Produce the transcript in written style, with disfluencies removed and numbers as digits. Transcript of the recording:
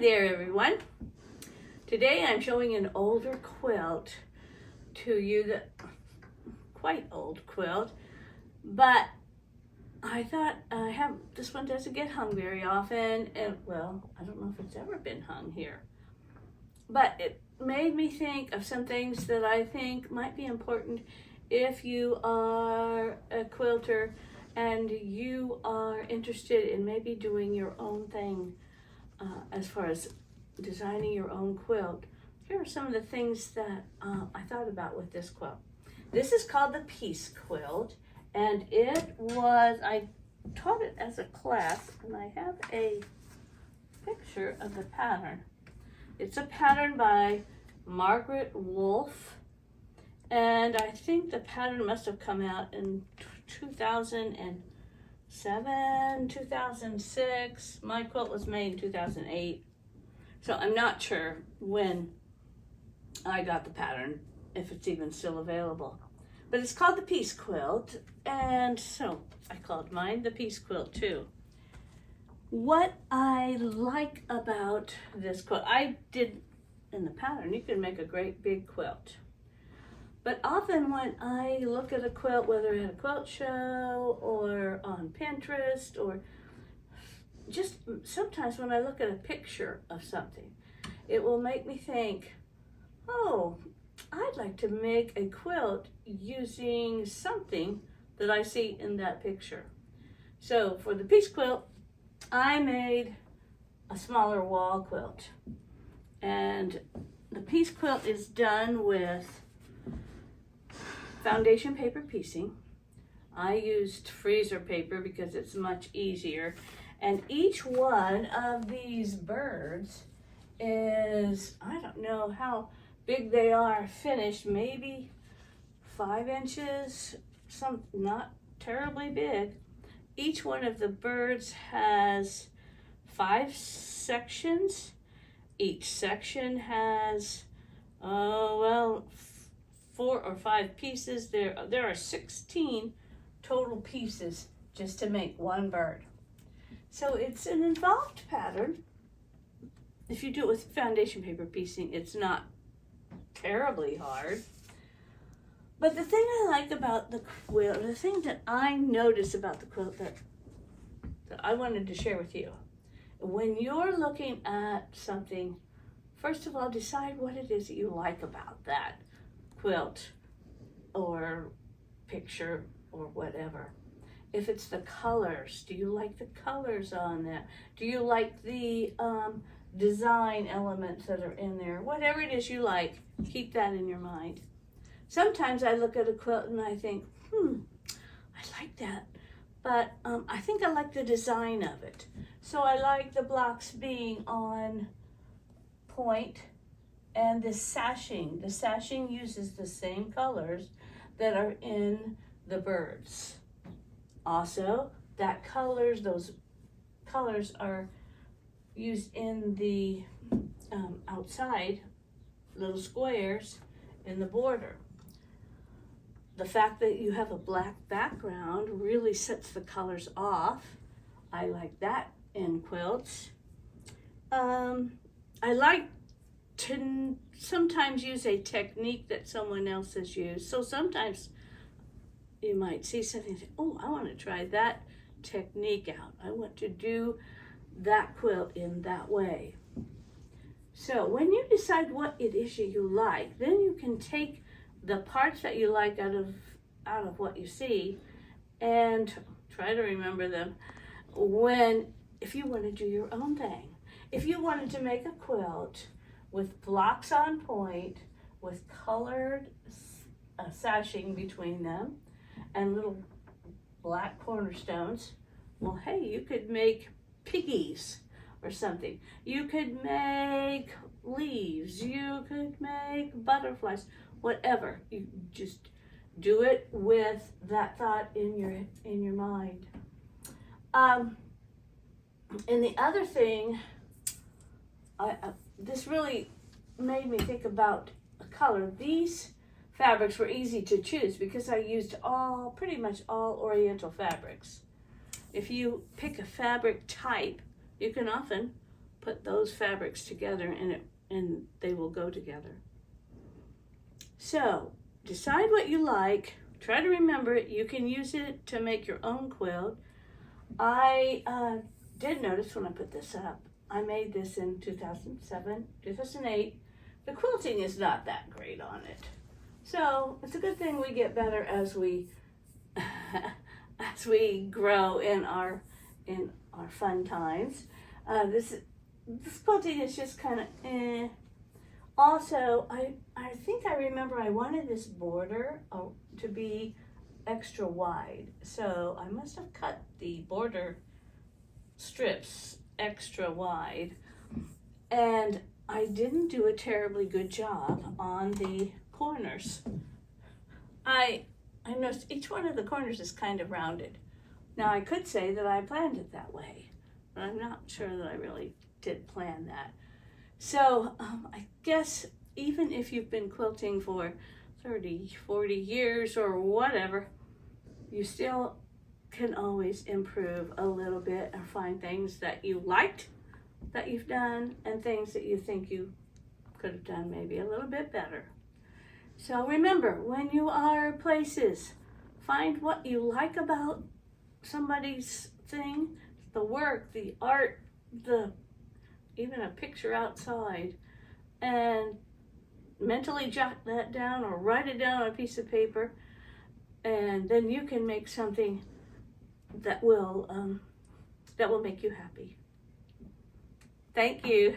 there, everyone. Today I'm showing an older quilt to you, quite old quilt, but I thought this one doesn't get hung very often, and well, I don't know if it's ever been hung here, but it made me think of some things that I think might be important if you are a quilter and you are interested in maybe doing your own thing as far as designing your own quilt. Here are some of the things that I thought about with this quilt. This is called the Peace Quilt, and I taught it as a class, and I have a picture of the pattern. It's a pattern by Margaret Wolfe, and I think the pattern must have come out in 2007, 2006. My quilt was made in 2008. So I'm not sure when I got the pattern, if it's even still available. But it's called the Peace Quilt, and so I called mine the Peace Quilt too. What I like about this quilt, I did in the pattern, you can make a great big quilt. But often when I look at a quilt, whether at a quilt show or on Pinterest, or just sometimes when I look at a picture of something, it will make me think, oh, I'd like to make a quilt using something that I see in that picture. So for the Peace Quilt, I made a smaller wall quilt. And the Peace Quilt is done with foundation paper piecing. I used freezer paper because it's much easier. And each one of these birds is, I don't know how big they are finished, maybe 5 inches, some not terribly big. Each one of the birds has 5 sections. Each section has, 4 or 5 pieces. There are 16 total pieces just to make one bird. So it's an involved pattern. If you do it with foundation paper piecing, it's not terribly hard. But the thing I like about the quilt, the thing that I notice about the quilt that I wanted to share with you, when you're looking at something, first of all, decide what it is that you like about that quilt or picture or whatever. If it's the colors, do you like the colors on that? Do you like the design elements that are in there? Whatever it is you like, keep that in your mind. Sometimes I look at a quilt and I think, I like that, but I think I like the design of it. So I like the blocks being on point, and the sashing. The sashing uses the same colors that are in the birds. Also, those colors are used in the outside little squares in the border. The fact that you have a black background really sets the colors off. I like that in quilts. I like to sometimes use a technique that someone else has used. So sometimes you might see something and say, oh, I want to try that technique out. I want to do that quilt in that way. So when you decide what it is you like, then you can take the parts that you like out of what you see and try to remember them if you want to do your own thing. If you wanted to make a quilt with blocks on point, with colored sashing between them, and little black cornerstones, well, hey, you could make piggies or something. You could make leaves. You could make butterflies. Whatever. You just do it with that thought in your mind. And the other thing, this really made me think about a color. These fabrics were easy to choose because I used pretty much all Oriental fabrics. If you pick a fabric type, you can often put those fabrics together and they will go together. So decide what you like. Try to remember it. You can use it to make your own quilt. I did notice when I put this up, I made this in 2007, 2008. The quilting is not that great on it. So it's a good thing we get better as we as we grow in our fun times. This quilting is just kind of eh. Also, I think I remember I wanted this border to be extra wide. So I must have cut the border strips extra wide. And I didn't do a terribly good job on the corners. I noticed each one of the corners is kind of rounded. Now I could say that I planned it that way, but I'm not sure that I really did plan that. So I guess even if you've been quilting for 30, 40 years or whatever, you still can always improve a little bit or find things that you liked that you've done and things that you think you could have done maybe a little bit better. So remember, when you are places, find what you like about somebody's thing, the work, the art, even a picture outside, and mentally jot that down or write it down on a piece of paper, and then you can make something that will make you happy. Thank you.